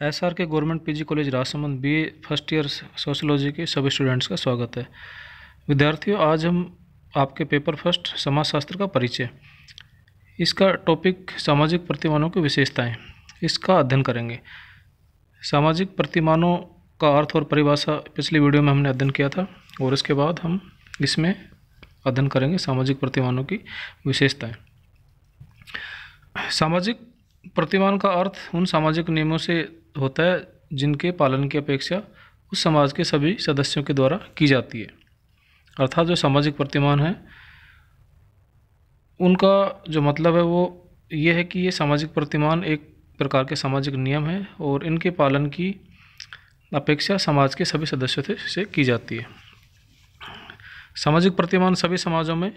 SR के government PG college Rajsamand BA first year sociology के सभी स्टूडेंट्स का स्वागत है। विद्यार्थियों, आज हम आपके पेपर फर्स्ट समाजशास्त्र का परिचय, इसका टॉपिक सामाजिक प्रतिमानों की विशेषताएं, इसका अध्ययन करेंगे। सामाजिक प्रतिमानों का अर्थ और परिभाषा पिछली वीडियो में हमने अध्ययन किया था और इसके बाद हम इसमें अध्ययन करेंगे सामाजिक प्रतिमानों की विशेषताएं। सामाजिक प्रतिमान का अर्थ उन सामाजिक नियमों से होता है जिनके पालन की अपेक्षा उस समाज के सभी सदस्यों के द्वारा की जाती है। अर्थात जो सामाजिक प्रतिमान है उनका जो मतलब है वो ये है कि ये सामाजिक प्रतिमान एक प्रकार के सामाजिक नियम है और इनके पालन की अपेक्षा समाज के सभी सदस्यों से की जाती है। सामाजिक प्रतिमान सभी समाजों में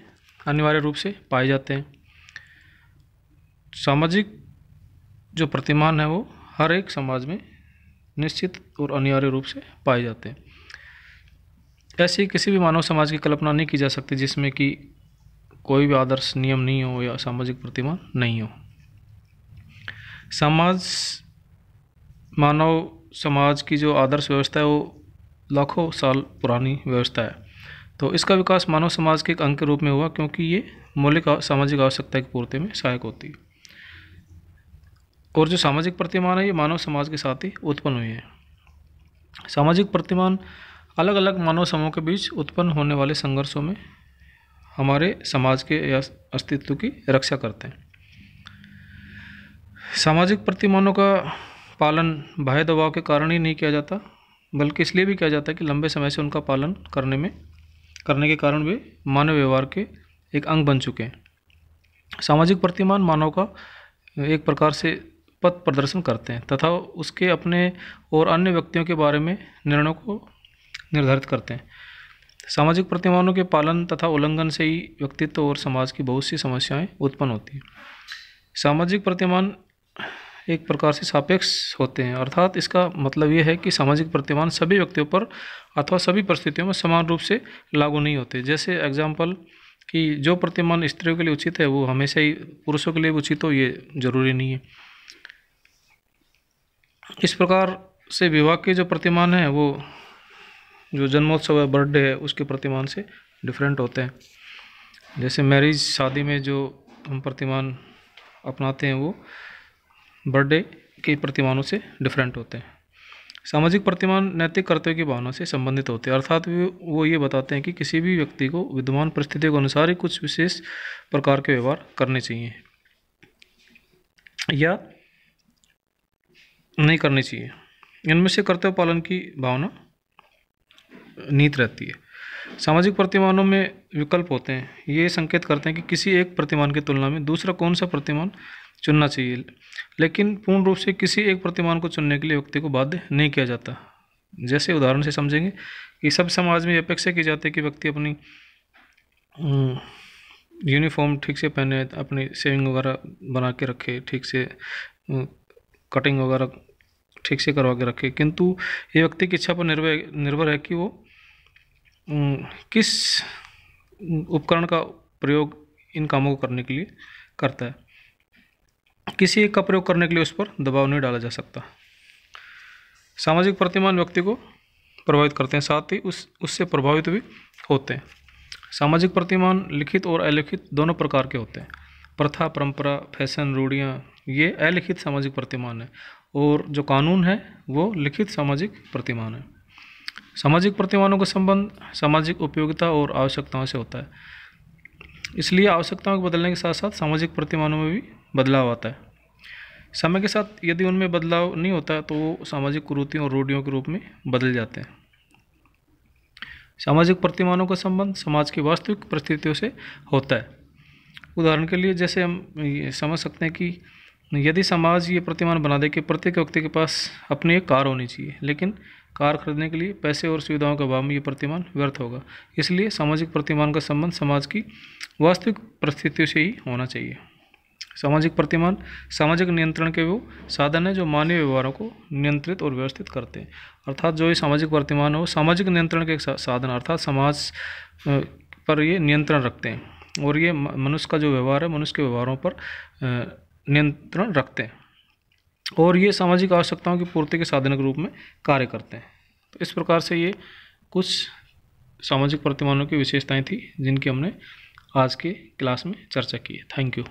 अनिवार्य रूप से पाए जाते हैं। सामाजिक जो प्रतिमान है वो हर एक समाज में निश्चित और अनिवार्य रूप से पाए जाते हैं। ऐसे किसी भी मानव समाज की कल्पना नहीं की जा सकती जिसमें कि कोई भी आदर्श नियम नहीं हो या सामाजिक प्रतिमान नहीं हो। मानव समाज की जो आदर्श व्यवस्था है वो लाखों साल पुरानी व्यवस्था है, तो इसका विकास मानव समाज के एक अंग के रूप में हुआ क्योंकि ये मौलिक सामाजिक आवश्यकता की पूर्ति में सहायक होती है। और जो सामाजिक प्रतिमान है ये मानव समाज के साथ ही उत्पन्न हुए हैं। सामाजिक प्रतिमान अलग अलग मानव समूहों के बीच उत्पन्न होने वाले संघर्षों में हमारे समाज के अस्तित्व की रक्षा करते हैं। सामाजिक प्रतिमानों का पालन बाह्य दबाव के कारण ही नहीं किया जाता, बल्कि इसलिए भी किया जाता है कि लंबे समय से उनका पालन करने के कारण वे मानव व्यवहार के एक अंग बन चुके हैं। सामाजिक प्रतिमान मानव का एक प्रकार से पथ प्रदर्शन करते हैं तथा उसके अपने और अन्य व्यक्तियों के बारे में निर्णयों को निर्धारित करते हैं। सामाजिक प्रतिमानों के पालन तथा उल्लंघन से ही व्यक्तित्व और समाज की बहुत सी समस्याएं उत्पन्न होती हैं। सामाजिक प्रतिमान एक प्रकार से सापेक्ष होते हैं, अर्थात इसका मतलब यह है कि सामाजिक प्रतिमान सभी व्यक्तियों पर अथवा सभी परिस्थितियों में समान रूप से लागू नहीं होते। जैसे एग्जाम्पल कि जो प्रतिमान स्त्रियों के लिए उचित है वो हमेशा ही पुरुषों के लिए उचित हो, ये जरूरी नहीं है। इस प्रकार से विवाह के जो प्रतिमान है वो जो जन्मोत्सव है, बर्थडे है, उसके प्रतिमान से डिफरेंट होते हैं। जैसे मैरिज, शादी में जो हम प्रतिमान अपनाते हैं वो बर्थडे के प्रतिमानों से डिफरेंट होते हैं। सामाजिक प्रतिमान नैतिक कर्तव्य की भावना से संबंधित होते हैं, अर्थात वो ये बताते हैं कि किसी भी व्यक्ति को विद्यमान परिस्थितियों के अनुसार ही कुछ विशेष प्रकार के व्यवहार करने चाहिए या नहीं करनी चाहिए। इनमें से कर्तव्य पालन की भावना नीत रहती है। सामाजिक प्रतिमानों में विकल्प होते हैं, ये संकेत करते हैं कि किसी एक प्रतिमान की तुलना में दूसरा कौन सा प्रतिमान चुनना चाहिए, लेकिन पूर्ण रूप से किसी एक प्रतिमान को चुनने के लिए व्यक्ति को बाध्य नहीं किया जाता। जैसे उदाहरण से समझेंगे कि सब समाज में अपेक्षा की जाती है कि व्यक्ति अपनी यूनिफॉर्म ठीक से पहने, अपनी सेविंग वगैरह बना के रखे, ठीक से कटिंग वगैरह ठीक से करवा के रखे, किंतु ये व्यक्ति की इच्छा पर निर्भर है कि वो किस उपकरण का प्रयोग इन कामों को करने के लिए करता है। किसी एक का प्रयोग करने के लिए उस पर दबाव नहीं डाला जा सकता। सामाजिक प्रतिमान व्यक्ति को प्रभावित करते हैं, साथ ही उससे प्रभावित भी होते हैं। सामाजिक प्रतिमान लिखित और अलिखित दोनों प्रकार के होते हैं। प्रथा, परंपरा, फैशन, रूढ़ियाँ, ये अलिखित सामाजिक प्रतिमान है और जो कानून है वो लिखित सामाजिक प्रतिमान है। सामाजिक प्रतिमानों का संबंध सामाजिक उपयोगिता और आवश्यकताओं से होता है, इसलिए आवश्यकताओं को बदलने के साथ साथ सामाजिक प्रतिमानों में भी बदलाव आता है। समय के साथ यदि उनमें बदलाव नहीं होता तो वो सामाजिक कुरीतियों और रूढ़ियों के रूप में बदल जाते हैं। सामाजिक प्रतिमानों का संबंध समाज की वास्तविक परिस्थितियों से होता है। उदाहरण के लिए जैसे हम ये समझ सकते हैं कि यदि समाज ये प्रतिमान बना दे कि प्रत्येक व्यक्ति के पास अपनी एक कार होनी चाहिए, लेकिन कार खरीदने के लिए पैसे और सुविधाओं के अभाव में ये प्रतिमान व्यर्थ होगा। इसलिए सामाजिक प्रतिमान का संबंध समाज की वास्तविक परिस्थितियों से ही होना चाहिए। सामाजिक प्रतिमान सामाजिक नियंत्रण के वो साधन है जो मानवीय व्यवहारों को नियंत्रित और व्यवस्थित करते हैं। अर्थात जो ये सामाजिक प्रतिमान है वो सामाजिक नियंत्रण के एक साधन, अर्थात समाज पर ये नियंत्रण रखते हैं और ये मनुष्य का जो व्यवहार है, मनुष्य के व्यवहारों पर नियंत्रण रखते हैं। और ये सामाजिक आवश्यकताओं की पूर्ति के साधन के रूप में कार्य करते हैं। तो इस प्रकार से ये कुछ सामाजिक प्रतिमानों की विशेषताएं थी जिनकी हमने आज के क्लास में चर्चा की है। Thank you.